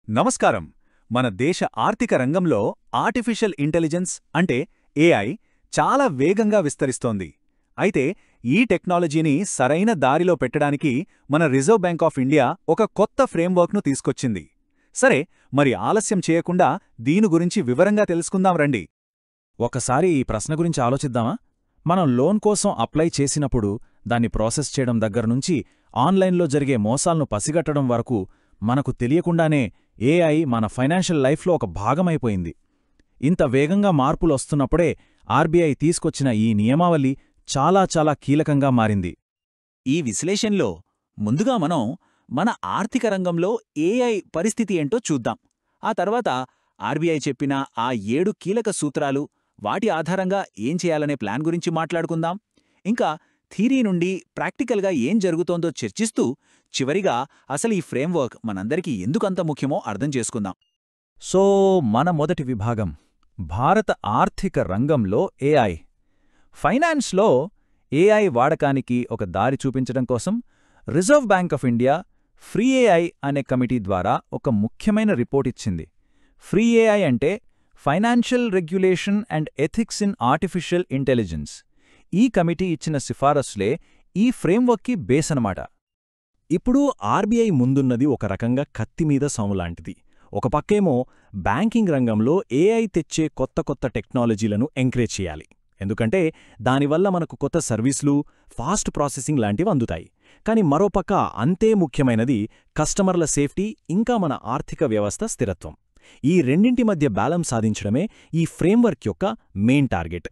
నమస్కారం. మన దేశ ఆర్థిక రంగంలో ఆర్టిఫిషియల్ ఇంటెలిజెన్స్ అంటే ఏఐ చాలా వేగంగా విస్తరిస్తోంది. అయితే ఈ టెక్నాలజీని సరైన దారిలో పెట్టడానికి మన రిజర్వ్ బ్యాంక్ ఆఫ్ ఇండియా ఒక కొత్త ఫ్రేమ్వర్క్ను తీసుకొచ్చింది. సరే, మరి ఆలస్యం చేయకుండా దీని గురించి వివరంగా తెలుసుకుందాం రండి. ఒకసారి ఈ ప్రశ్న గురించి ఆలోచిద్దామా? మనం లోన్ కోసం అప్లై చేసినప్పుడు దాన్ని ప్రాసెస్ చేయడం దగ్గరనుంచి ఆన్లైన్లో జరిగే మోసాలను పసిగట్టడం వరకు మనకు తెలియకుండానే ఏఐ మన ఫైనాన్షియల్ లైఫ్లో ఒక భాగమైపోయింది. ఇంత వేగంగా మార్పులొస్తున్నప్పుడే ఆర్బీఐ తీసుకొచ్చిన ఈ నియమావళి చాలా కీలకంగా మారింది. ఈ విశ్లేషణలో ముందుగా మనం మన ఆర్థిక రంగంలో ఏఐ పరిస్థితి ఏంటో చూద్దాం. ఆ తర్వాత ఆర్బీఐ చెప్పిన ఆ 7 కీలక సూత్రాలు, వాటి ఆధారంగా ఏం చేయాలనే ప్లాన్ గురించి మాట్లాడుకుందాం. ఇంకా థీరీ నుండి ప్రాక్టికల్గా ఏం జరుగుతోందో చర్చిస్తూ చివరిగా అసలు ఈ ఫ్రేమ్వర్క్ మనందరికీ ఎందుకంత ముఖ్యమో అర్థం చేసుకుందాం. సో మన మొదటి విభాగం భారత ఆర్థిక రంగంలో ఏఐ. ఫైనాన్స్లో ఏఐ వాడకానికి ఒక దారి చూపించడం కోసం reserve bank of India free AI అనే కమిటీ ద్వారా ఒక ముఖ్యమైన రిపోర్ట్ ఇచ్చింది. ఫ్రీ ఏఐ అంటే financial regulation and ethics in artificial intelligence. ఈ కమిటీ ఇచ్చిన సిఫారసులే ఈ ఫ్రేమ్వర్క్కి బేస్ అన్నమాట. ఇప్పుడు ఆర్బీఐ ముందున్నది ఒక రకంగా కత్తిమీద సాములాంటిది. ఒక పక్కేమో బ్యాంకింగ్ రంగంలో ఏఐ తెచ్చే కొత్త టెక్నాలజీలను ఎంకరేజ్ చేయాలి. ఎందుకంటే దానివల్ల మనకు కొత్త సర్వీసులు, ఫాస్ట్ ప్రాసెసింగ్ లాంటివి అందుతాయి. కాని మరోపక్క అంతే ముఖ్యమైనది కస్టమర్ల సేఫ్టీ, ఇంకా మన ఆర్థిక వ్యవస్థ స్థిరత్వం. ఈ రెండింటి మధ్య బ్యాలెన్స్ సాధించడమే ఈ ఫ్రేమ్వర్క్ యొక్క మెయిన్ టార్గెట్.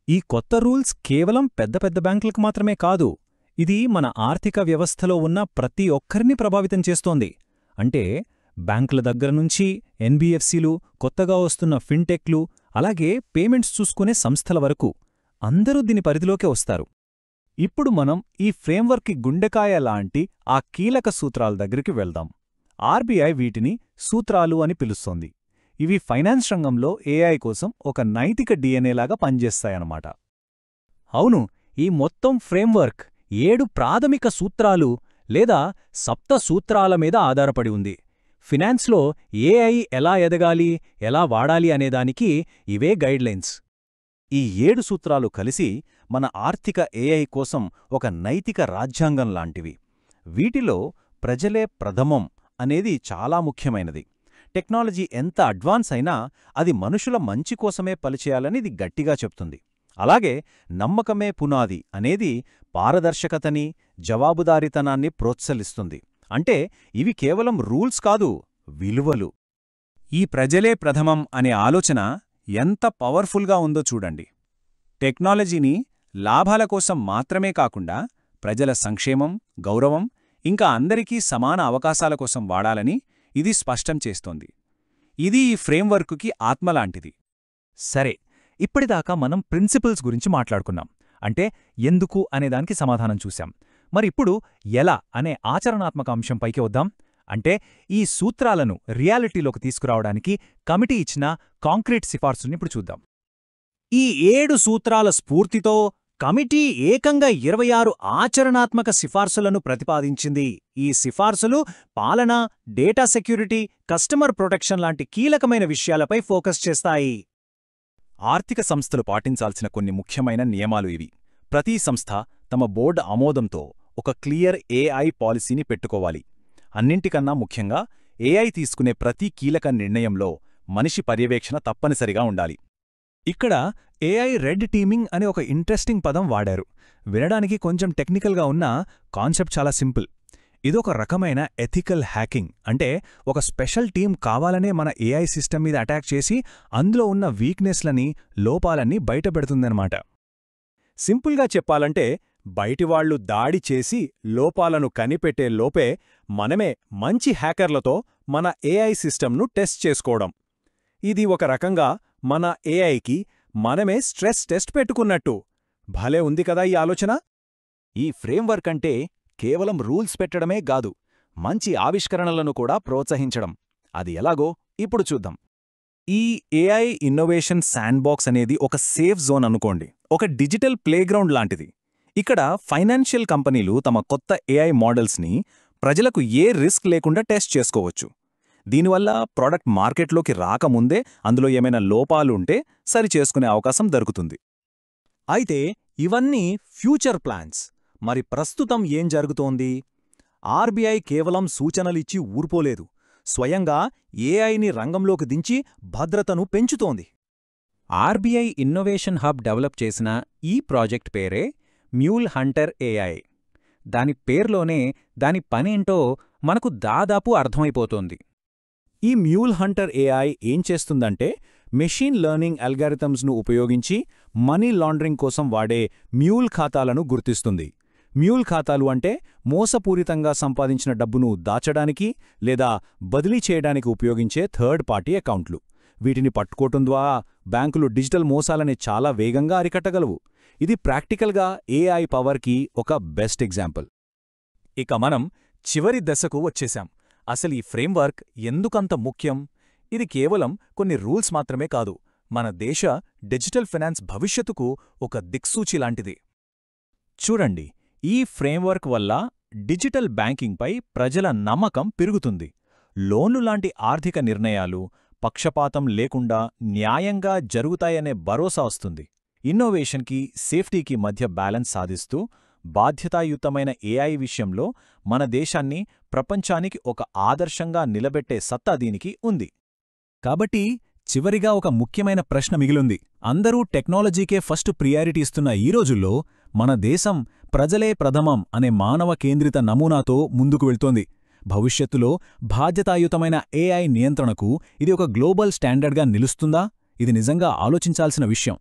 ఈ కొత్త రూల్స్ కేవలం పెద్ద బ్యాంకులకు మాత్రమే కాదు, ఇది మన ఆర్థిక వ్యవస్థలో ఉన్న ప్రతి ఒక్కరిని ప్రభావితం చేస్తోంది. అంటే బ్యాంకుల దగ్గరనుంచి ఎన్బీఎఫ్సీలు, కొత్తగా వస్తున్న ఫిన్టెక్లు, అలాగే పేమెంట్స్ చూసుకునే సంస్థల వరకు అందరూ దీని పరిధిలోకే వస్తారు. ఇప్పుడు మనం ఈ ఫ్రేమ్వర్క్కి గుండెకాయ లాంటి ఆ కీలక సూత్రాల దగ్గరికి వెళ్దాం. ఆర్బీఐ వీటిని సూత్రాలు అని పిలుస్తోంది. ఇవి ఫైనాన్స్ రంగంలో ఏఐ కోసం ఒక నైతిక డిఎన్ఏలాగా పనిచేస్తాయన్నమాట. అవును, ఈ మొత్తం ఫ్రేమ్వర్క్ 7 ప్రాథమిక సూత్రాలు లేదా సప్త సూత్రాల మీద ఆధారపడి ఉంది. ఫినాన్స్లో ఏఐ ఎలా ఎదగాలి, ఎలా వాడాలి అనేదానికి ఇవే గైడ్లైన్స్. ఈ 7 సూత్రాలు కలిసి మన ఆర్థిక ఏఐ కోసం ఒక నైతిక రాజ్యాంగం లాంటివి. వీటిలో ప్రజలే ప్రథమం అనేది చాలా ముఖ్యమైనది. టెక్నాలజీ ఎంత అడ్వాన్స్ అయినా అది మనుషుల మంచి కోసమే పనిచేయాలని ఇది గట్టిగా చెప్తుంది. అలాగే నమ్మకమే పునాది అనేది పారదర్శకతని, జవాబుదారీతనాన్ని ప్రోత్సహిస్తుంది. అంటే ఇవి కేవలం రూల్స్ కాదు, విలువలు. ఈ ప్రజలే ప్రథమం అనే ఆలోచన ఎంత పవర్ఫుల్గా ఉందో చూడండి. టెక్నాలజీని లాభాల కోసం మాత్రమే కాకుండా ప్రజల సంక్షేమం, గౌరవం, ఇంకా అందరికీ సమాన అవకాశాల కోసం వాడాలని ఇది స్పష్టం చేస్తోంది. ఇది ఈ ఫ్రేమ్వర్క్కి ఆత్మలాంటిది. సరే, ఇప్పటిదాకా మనం ప్రిన్సిపల్స్ గురించి మాట్లాడుకున్నాం. అంటే ఎందుకు అనేదానికి సమాధానం చూశాం. మరిప్పుడు ఎలా అనే ఆచరణాత్మక అంశంపైకి వద్దాం. అంటే ఈ సూత్రాలను రియాలిటీలోకి తీసుకురావడానికి కమిటీ ఇచ్చిన కాంక్రీట్ సిఫార్సుని ఇప్పుడు చూద్దాం. ఈ 7 సూత్రాల స్ఫూర్తితో కమిటీ ఏకంగా 26 ఆచరణాత్మక సిఫార్సులను ప్రతిపాదించింది. ఈ సిఫార్సులు పాలన, డేటా సెక్యూరిటీ, కస్టమర్ ప్రొటెక్షన్ లాంటి కీలకమైన విషయాలపై ఫోకస్ చేస్తాయి. ఆర్థిక సంస్థలు పాటించాల్సిన కొన్ని ముఖ్యమైన నియమాలు ఇవి. ప్రతి సంస్థ తమ బోర్డు ఆమోదంతో ఒక క్లియర్ ఏఐ పాలసీని పెట్టుకోవాలి. అన్నింటికన్నా ముఖ్యంగా ఏఐ తీసుకునే ప్రతి కీలక నిర్ణయంలో మనిషి పర్యవేక్షణ తప్పనిసరిగా ఉండాలి. ఇక్కడ ఏఐ రెడ్ టీమింగ్ అనే ఒక ఇంట్రెస్టింగ్ పదం వాడారు. వినడానికి కొంచెం టెక్నికల్గా ఉన్నా కాన్సెప్ట్ చాలా సింపుల్. ఇదొక రకమైన ఎథికల్ హ్యాకింగ్. అంటే ఒక స్పెషల్ టీం కావాలనే మన ఏఐ సిస్టమ్ మీద అటాక్ చేసి అందులో ఉన్న వీక్నెస్లని, లోపాలన్నీ బయటపెడుతుందన్నమాట. సింపుల్గా చెప్పాలంటే బయటివాళ్లు దాడి చేసి లోపాలను కనిపెట్టే లోపే మనమే మంచి హ్యాకర్లతో మన ఏఐ సిస్టమ్ను టెస్ట్ చేసుకోవడం. ఇది ఒక రకంగా మన ఏఐకి మనమే స్ట్రెస్ టెస్ట్ పెట్టుకున్నట్టు. భలే ఉంది కదా ఈ ఆలోచన. ఈ ఫ్రేమ్వర్క్ అంటే కేవలం రూల్స్ పెట్టడమే గాదు, మంచి ఆవిష్కరణలను కూడా ప్రోత్సహించడం. అది ఎలాగో ఇప్పుడు చూద్దాం. ఈ ఏఐ ఇన్నోవేషన్ శాండ్బాక్స్ అనేది ఒక సేఫ్ జోన్ అనుకోండి, ఒక డిజిటల్ ప్లేగ్రౌండ్ లాంటిది. ఇక్కడ ఫైనాన్షియల్ కంపెనీలు తమ కొత్త ఏఐ మోడల్స్ని ప్రజలకు ఏ రిస్క్ లేకుండా టెస్ట్ చేసుకోవచ్చు. దీనివల్ల ప్రోడక్ట్ మార్కెట్లోకి రాకముందే అందులో ఏమైనా లోపాలుంటే సరిచేసుకునే అవకాశం దొరుకుతుంది. అయితే ఇవన్నీ ఫ్యూచర్ ప్లాన్స్. మరి ప్రస్తుతం ఏం జరుగుతోంది? ఆర్బీఐ కేవలం సూచనలిచ్చి ఊరుపోలేదు. స్వయంగా ఏఐని రంగంలోకి దించి భద్రతను పెంచుతోంది. ఆర్బీఐ ఇన్నోవేషన్ హబ్ డెవలప్ చేసిన ఈ ప్రాజెక్ట్ పేరే మ్యూల్ హంటర్ ఏఐ. దాని పేర్లోనే దాని పనేంటో మనకు దాదాపు అర్థమైపోతోంది. ఈ మ్యూల్ హంటర్ ఏఐ ఏం చేస్తుందంటే, మెషీన్ లెర్నింగ్ అల్గారిథమ్స్ను ఉపయోగించి మనీ లాండరింగ్ కోసం వాడే మ్యూల్ ఖాతాలను గుర్తిస్తుంది. మ్యూల్ ఖాతాలు అంటే మోసపూరితంగా సంపాదించిన డబ్బును దాచడానికి లేదా బదిలీ చేయడానికి ఉపయోగించే థర్డ్ పార్టీ అకౌంట్లు. వీటిని పట్టుకోవటం ద్వారా బ్యాంకులు డిజిటల్ మోసాలని చాలా వేగంగా అరికట్టగలవు. ఇది ప్రాక్టికల్గా ఏఐ పవర్కి ఒక బెస్ట్ ఎగ్జాంపుల్. ఇక మనం చివరి దశకు వచ్చేశాం. అసలు ఈ ఫ్రేమ్వర్క్ ఎందుకంత ముఖ్యం? ఇది కేవలం కొన్ని రూల్స్ మాత్రమే కాదు, మన దేశ డిజిటల్ ఫైనాన్స్ భవిష్యత్తుకు ఒక దిక్సూచి లాంటిది. చూడండి, ఈ ఫ్రేమ్వర్క్ వల్ల డిజిటల్ బ్యాంకింగ్పై ప్రజల నమ్మకం పెరుగుతుంది. లోన్లు లాంటి ఆర్థిక నిర్ణయాలు పక్షపాతం లేకుండా న్యాయంగా జరుగుతాయనే భరోసా వస్తుంది. ఇన్నోవేషన్కి, సేఫ్టీకి మధ్య బ్యాలెన్స్ సాధిస్తూ బాధ్యతాయుతమైన ఏఐ విషయంలో మన దేశాన్ని ప్రపంచానికి ఒక ఆదర్శంగా నిలబెట్టే సత్తా దీనికి ఉంది. కాబట్టి చివరిగా ఒక ముఖ్యమైన ప్రశ్న మిగిలుంది. అందరూ టెక్నాలజీకే ఫస్ట్ ప్రియారిటీ ఇస్తున్న ఈ రోజుల్లో మన దేశం ప్రజలే ప్రథమం అనే మానవ కేంద్రిత నమూనాతో ముందుకు వెళ్తోంది. భవిష్యత్తులో బాధ్యతాయుతమైన ఏఐ నియంత్రణకు ఇది ఒక గ్లోబల్ స్టాండర్డ్గా నిలుస్తుందా? ఇది నిజంగా ఆలోచించాల్సిన విషయం.